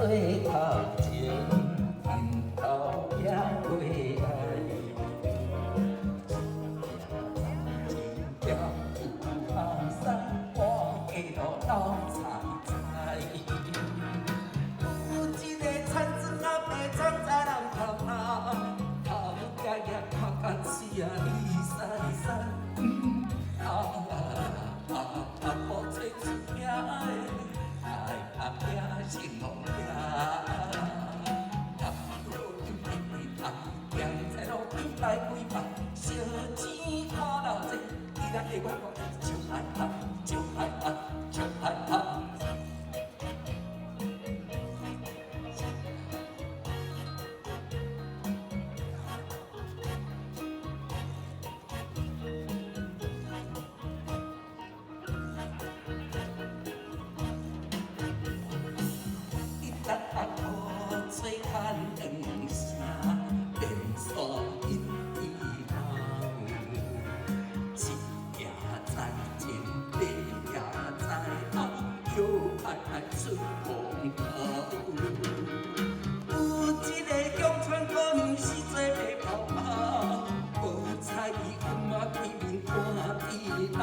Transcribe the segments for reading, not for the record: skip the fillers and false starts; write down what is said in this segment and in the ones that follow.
头前，头也过来。情调有风山，我家路老菜菜。有一个田庄仔白庄在人头头，头爷爷看甲死啊离散散。无找出名的，爱拼成路拼。行在路边来几百，烧钱看老济，伊来的我就害怕，就害怕，就害怕。吹看两声，连锁一地行。一也在前，八也在后，又爱出风头。有一个乡村姑娘是做白头毛，无彩伊阮妈见面看地老。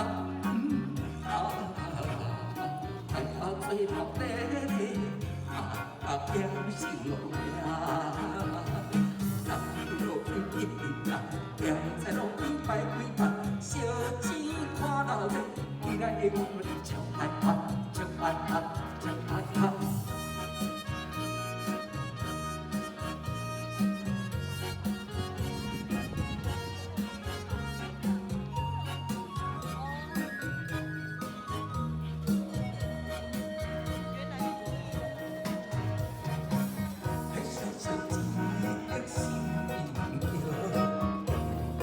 做头咧。表示路命，人路边一边行，行在路边摆几摆，烧钱看老济，伊来的我就害怕，就害怕，就害怕。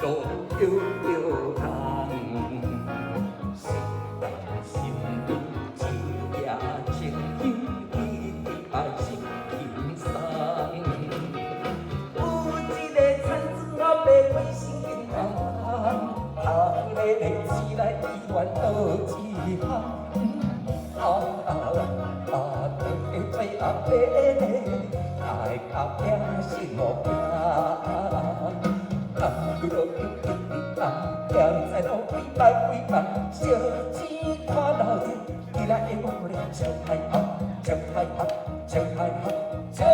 路悠悠长，心动心里一夜情意，一直爱心轻松。有一个田庄仔卖几身银行，阿妹妹起来医院倒一行。对做阿伯嘞，爱较拼心路拼。路路一直行，行在路边摆几摆，烧钱看老济，伊来的我咧真害怕，真害怕，真害怕，真。